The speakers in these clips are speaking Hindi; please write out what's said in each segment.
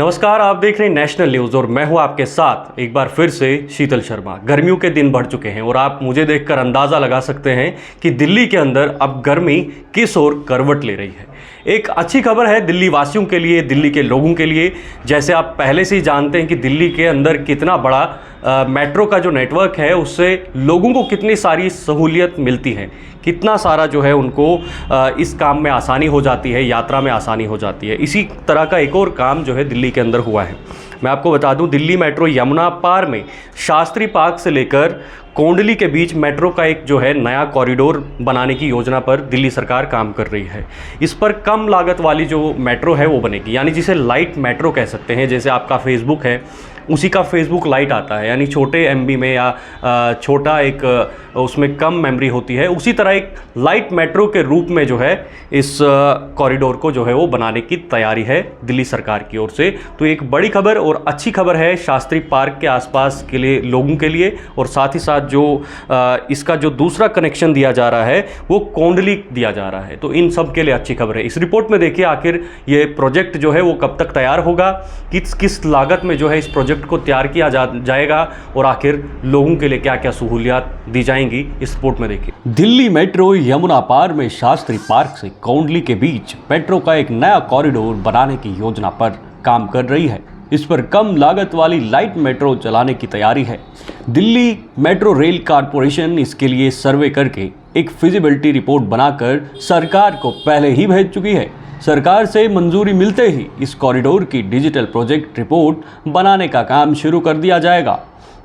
नमस्कार, आप देख रहे हैं नेशनल न्यूज़ और मैं हूं आपके साथ एक बार फिर से शीतल शर्मा। गर्मियों के दिन बढ़ चुके हैं और आप मुझे देखकर अंदाज़ा लगा सकते हैं कि दिल्ली के अंदर अब गर्मी किस ओर करवट ले रही है। एक अच्छी खबर है दिल्ली वासियों के लिए, दिल्ली के लोगों के लिए। जैसे आप पहले से ही जानते हैं कि दिल्ली के अंदर कितना बड़ा मेट्रो का जो नेटवर्क है उससे लोगों को कितनी सारी सहूलियत मिलती है, कितना सारा जो है उनको इस काम में आसानी हो जाती है, यात्रा में आसानी हो जाती है। इसी तरह का एक और काम जो है दिल्ली के अंदर हुआ है। मैं आपको बता दूं, दिल्ली मेट्रो यमुना पार में शास्त्री पार्क से लेकर कोंडली के बीच मेट्रो का एक जो है नया कॉरिडोर बनाने की योजना पर दिल्ली सरकार काम कर रही है। इस पर कम लागत वाली जो मेट्रो है वो बनेगी, यानी जिसे लाइट मेट्रो कह सकते हैं। जैसे आपका फेसबुक है, उसी का फेसबुक लाइट आता है, यानी छोटे एमबी में या छोटा एक उसमें कम मेमोरी होती है। उसी तरह एक लाइट मेट्रो के रूप में जो है इस कॉरिडोर को जो है वो बनाने की तैयारी है दिल्ली सरकार की ओर से। तो एक बड़ी खबर और अच्छी खबर है शास्त्री पार्क के आसपास के लिए, लोगों के लिए, और साथ ही साथ जो इसका जो दूसरा कनेक्शन दिया जा रहा है वो कोंडली दिया जा रहा है। तो इन सब के लिए अच्छी खबर है। इस रिपोर्ट में देखिए आखिर ये प्रोजेक्ट जो है वो कब तक तैयार होगा, किस लागत में जो है इस प्रोजेक्ट को तैयार किया जाएगा और आखिर लोगों के लिए क्या क्या सहूलियत दी जाएंगी, इस रिपोर्ट में देखिए। दिल्ली मेट्रो यमुना पार में शास्त्री पार्क से कोंडली के बीच मेट्रो का एक नया कॉरिडोर बनाने की योजना पर काम कर रही है। इस पर कम लागत वाली लाइट मेट्रो चलाने की तैयारी है। दिल्ली मेट्रो रेल कारपोरेशन इसके लिए सर्वे करके एक फिजिबिलिटी रिपोर्ट बनाकर सरकार को पहले ही भेज चुकी है। सरकार से मंजूरी मिलते ही इस कॉरिडोर की डिजिटल प्रोजेक्ट रिपोर्ट बनाने का काम शुरू कर दिया जाएगा।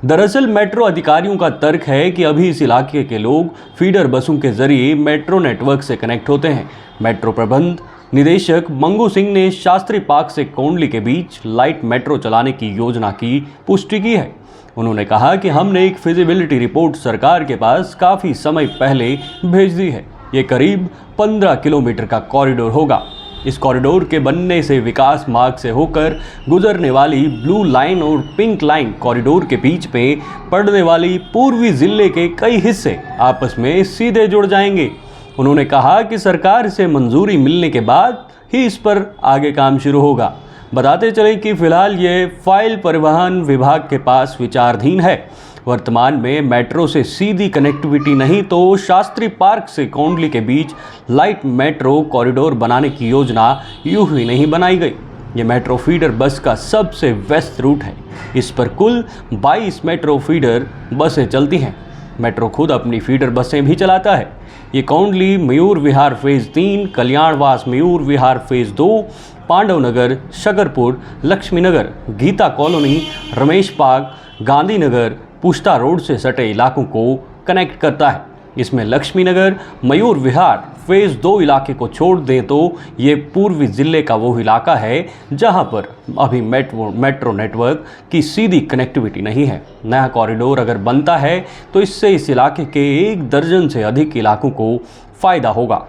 दरअसल मेट्रो अधिकारियों का तर्क है कि अभी इस इलाके के लोग फीडर बसों के जरिए मेट्रो नेटवर्क से कनेक्ट होते हैं। मेट्रो प्रबंध निदेशक मंगू सिंह ने शास्त्री पार्क से कोंडली के बीच लाइट मेट्रो चलाने की योजना की पुष्टि की है। उन्होंने कहा कि हमने एक फिजिबिलिटी रिपोर्ट सरकार के पास काफ़ी समय पहले भेज दी है। ये करीब 15 किलोमीटर का कॉरिडोर होगा। इस कॉरिडोर के बनने से विकास मार्ग से होकर गुजरने वाली ब्लू लाइन और पिंक लाइन कॉरिडोर के बीच पे पड़ने वाली पूर्वी जिले के कई हिस्से आपस में सीधे जुड़ जाएंगे। उन्होंने कहा कि सरकार से मंजूरी मिलने के बाद ही इस पर आगे काम शुरू होगा। बताते चलें कि फिलहाल ये फाइल परिवहन विभाग के पास विचाराधीन है। वर्तमान में मेट्रो से सीधी कनेक्टिविटी नहीं तो शास्त्री पार्क से कोंडली के बीच लाइट मेट्रो कॉरिडोर बनाने की योजना यूं ही नहीं बनाई गई। ये मेट्रो फीडर बस का सबसे व्यस्त रूट है। इस पर कुल 22 मेट्रो फीडर बसें चलती हैं। मेट्रो खुद अपनी फीडर बसें भी चलाता है। ये कोंडली मयूर विहार फेज़ 3, कल्याणवास मयूर विहार फेज़ 2, पांडव नगर, शकरपुर, लक्ष्मी नगर, Gita colony, Ramesh park, Gandhi Nagar, Pushta road से सटे इलाकों को कनेक्ट करता है। इसमें लक्ष्मी नगर, मयूर विहार फेज़ 2 इलाके को छोड़ दें तो ये पूर्वी जिले का वो इलाका है जहां पर अभी मेट्रो नेटवर्क की सीधी कनेक्टिविटी नहीं है। नया कॉरिडोर अगर बनता है तो इससे इस इलाके के 1 दर्जन से अधिक इलाकों को फ़ायदा होगा।